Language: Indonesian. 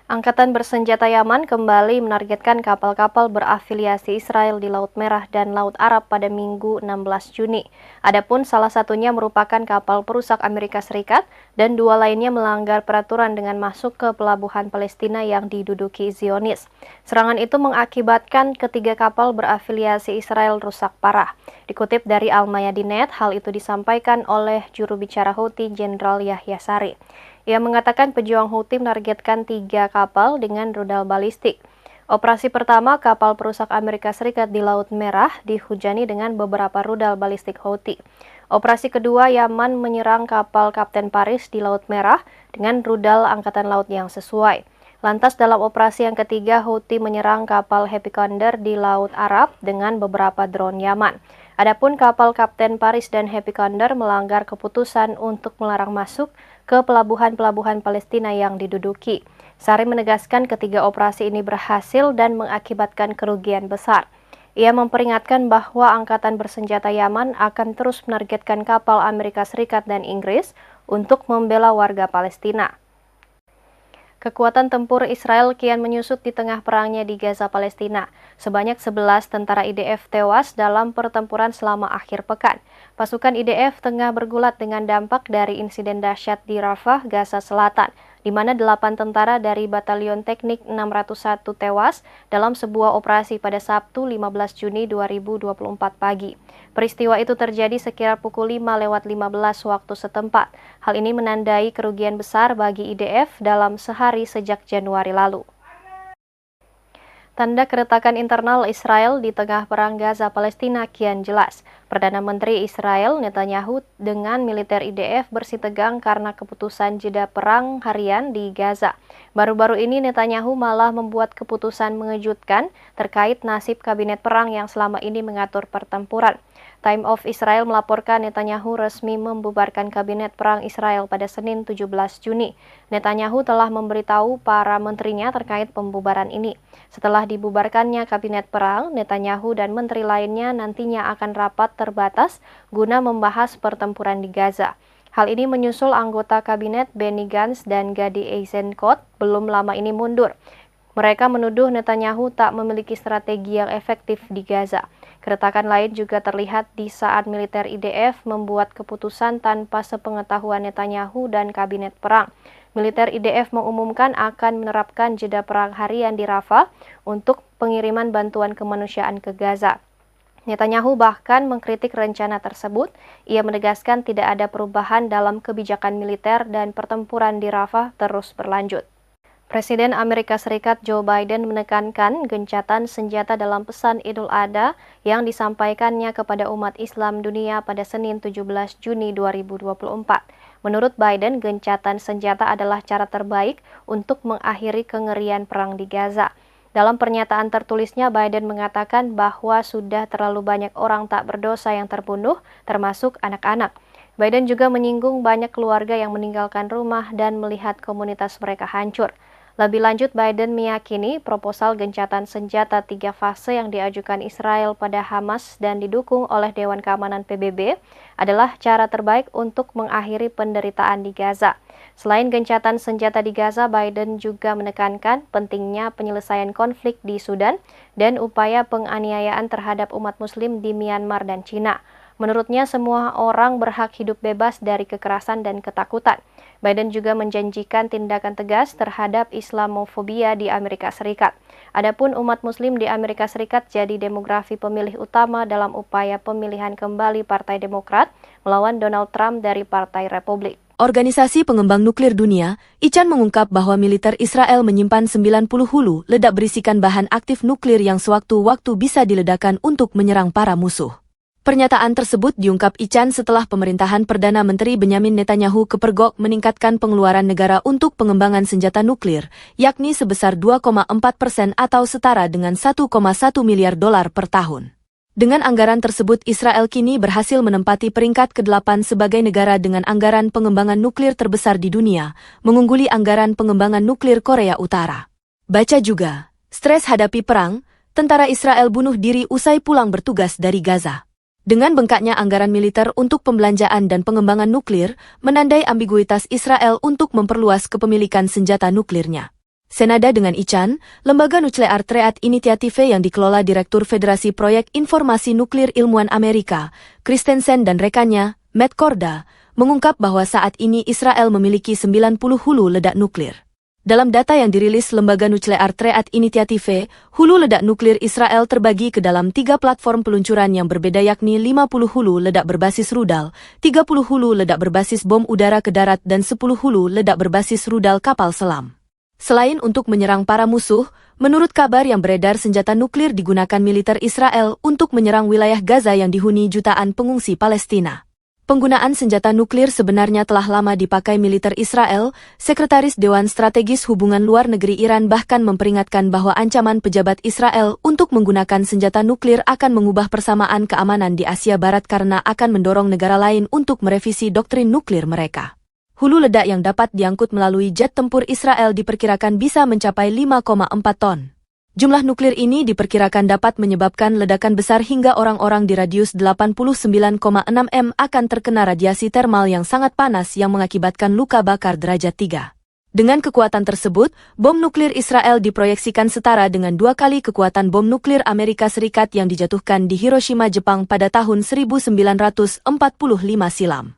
Angkatan bersenjata Yaman kembali menargetkan kapal-kapal berafiliasi Israel di Laut Merah dan Laut Arab pada Minggu 16 Juni. Adapun salah satunya merupakan kapal perusak Amerika Serikat dan dua lainnya melanggar peraturan dengan masuk ke pelabuhan Palestina yang diduduki Zionis. Serangan itu mengakibatkan ketiga kapal berafiliasi Israel rusak parah. Dikutip dari Al-Mayadinet, hal itu disampaikan oleh juru bicara Houthi Jenderal Yahya Sari. Ia mengatakan pejuang Houthi menargetkan 3 kapal dengan rudal balistik. Operasi pertama, kapal perusak Amerika Serikat di Laut Merah dihujani dengan beberapa rudal balistik Houthi. Operasi kedua, Yaman menyerang kapal Kapten Paris di Laut Merah dengan rudal angkatan laut yang sesuai. Lantas dalam operasi yang ketiga, Houthi menyerang kapal Happy Condor di Laut Arab dengan beberapa drone Yaman. Adapun kapal Kapten Paris dan Happy Condor melanggar keputusan untuk melarang masuk ke pelabuhan-pelabuhan Palestina yang diduduki. Sari menegaskan ketiga operasi ini berhasil dan mengakibatkan kerugian besar. Ia memperingatkan bahwa angkatan bersenjata Yaman akan terus menargetkan kapal Amerika Serikat dan Inggris untuk membela warga Palestina. Kekuatan tempur Israel kian menyusut di tengah perangnya di Gaza, Palestina. Sebanyak 11 tentara IDF tewas dalam pertempuran selama akhir pekan. Pasukan IDF tengah bergulat dengan dampak dari insiden dahsyat di Rafah, Gaza Selatan, di mana 8 tentara dari Batalion Teknik 601 tewas dalam sebuah operasi pada Sabtu 15 Juni 2024 pagi. Peristiwa itu terjadi sekitar pukul 5:15 waktu setempat. Hal ini menandai kerugian besar bagi IDF dalam sehari sejak Januari lalu. Tanda keretakan internal Israel di tengah perang Gaza Palestina kian jelas. Perdana Menteri Israel Netanyahu dengan militer IDF bersitegang karena keputusan jeda perang harian di Gaza. Baru-baru ini Netanyahu malah membuat keputusan mengejutkan terkait nasib kabinet perang yang selama ini mengatur pertempuran. Time of Israel melaporkan Netanyahu resmi membubarkan kabinet perang Israel pada Senin 17 Juni. Netanyahu telah memberitahu para menterinya terkait pembubaran ini. Setelah dibubarkannya kabinet perang, Netanyahu dan menteri lainnya nantinya akan rapat terbatas guna membahas pertempuran di Gaza. Hal ini menyusul anggota kabinet Benny Gantz dan Gadi Eisenkot belum lama ini mundur. Mereka menuduh Netanyahu tak memiliki strategi yang efektif di Gaza. Keretakan lain juga terlihat di saat militer IDF membuat keputusan tanpa sepengetahuan Netanyahu dan kabinet perang. Militer IDF mengumumkan akan menerapkan jeda perang harian di Rafah untuk pengiriman bantuan kemanusiaan ke Gaza. Netanyahu bahkan mengkritik rencana tersebut. Ia menegaskan tidak ada perubahan dalam kebijakan militer dan pertempuran di Rafah terus berlanjut. Presiden Amerika Serikat Joe Biden menekankan gencatan senjata dalam pesan Idul Adha yang disampaikannya kepada umat Islam dunia pada Senin 17 Juni 2024. Menurut Biden, gencatan senjata adalah cara terbaik untuk mengakhiri kengerian perang di Gaza. Dalam pernyataan tertulisnya, Biden mengatakan bahwa sudah terlalu banyak orang tak berdosa yang terbunuh, termasuk anak-anak. Biden juga menyinggung banyak keluarga yang meninggalkan rumah dan melihat komunitas mereka hancur. Lebih lanjut, Biden meyakini proposal gencatan senjata 3 fase yang diajukan Israel pada Hamas dan didukung oleh Dewan Keamanan PBB adalah cara terbaik untuk mengakhiri penderitaan di Gaza. Selain gencatan senjata di Gaza, Biden juga menekankan pentingnya penyelesaian konflik di Sudan dan upaya penganiayaan terhadap umat Muslim di Myanmar dan Cina. Menurutnya, semua orang berhak hidup bebas dari kekerasan dan ketakutan. Biden juga menjanjikan tindakan tegas terhadap Islamofobia di Amerika Serikat. Adapun umat Muslim di Amerika Serikat jadi demografi pemilih utama dalam upaya pemilihan kembali Partai Demokrat melawan Donald Trump dari Partai Republik. Organisasi Pengembang Nuklir Dunia, ICAN mengungkap bahwa militer Israel menyimpan 90 hulu ledak berisikan bahan aktif nuklir yang sewaktu-waktu bisa diledakkan untuk menyerang para musuh. Pernyataan tersebut diungkap ICAN setelah pemerintahan Perdana Menteri Benyamin Netanyahu kepergok meningkatkan pengeluaran negara untuk pengembangan senjata nuklir, yakni sebesar 2,4% atau setara dengan 1,1 miliar dolar per tahun. Dengan anggaran tersebut, Israel kini berhasil menempati peringkat ke-8 sebagai negara dengan anggaran pengembangan nuklir terbesar di dunia, mengungguli anggaran pengembangan nuklir Korea Utara. Baca juga, stres hadapi perang, tentara Israel bunuh diri usai pulang bertugas dari Gaza. Dengan bengkaknya anggaran militer untuk pembelanjaan dan pengembangan nuklir, menandai ambiguitas Israel untuk memperluas kepemilikan senjata nuklirnya. Senada dengan Ichan, Lembaga Nuklear Triad Initiative yang dikelola Direktur Federasi Proyek Informasi Nuklir Ilmuwan Amerika, Christensen dan rekannya, Matt Korda, mengungkap bahwa saat ini Israel memiliki 90 hulu ledak nuklir. Dalam data yang dirilis Lembaga Nuklear Triad Initiative, hulu ledak nuklir Israel terbagi ke dalam 3 platform peluncuran yang berbeda yakni 50 hulu ledak berbasis rudal, 30 hulu ledak berbasis bom udara ke darat dan 10 hulu ledak berbasis rudal kapal selam. Selain untuk menyerang para musuh, menurut kabar yang beredar senjata nuklir digunakan militer Israel untuk menyerang wilayah Gaza yang dihuni jutaan pengungsi Palestina. Penggunaan senjata nuklir sebenarnya telah lama dipakai militer Israel. Sekretaris Dewan Strategis Hubungan Luar Negeri Iran bahkan memperingatkan bahwa ancaman pejabat Israel untuk menggunakan senjata nuklir akan mengubah persamaan keamanan di Asia Barat karena akan mendorong negara lain untuk merevisi doktrin nuklir mereka. Hulu ledak yang dapat diangkut melalui jet tempur Israel diperkirakan bisa mencapai 5,4 ton. Jumlah nuklir ini diperkirakan dapat menyebabkan ledakan besar hingga orang-orang di radius 89,6 m akan terkena radiasi termal yang sangat panas yang mengakibatkan luka bakar derajat 3. Dengan kekuatan tersebut, bom nuklir Israel diproyeksikan setara dengan 2 kali kekuatan bom nuklir Amerika Serikat yang dijatuhkan di Hiroshima, Jepang pada tahun 1945 silam.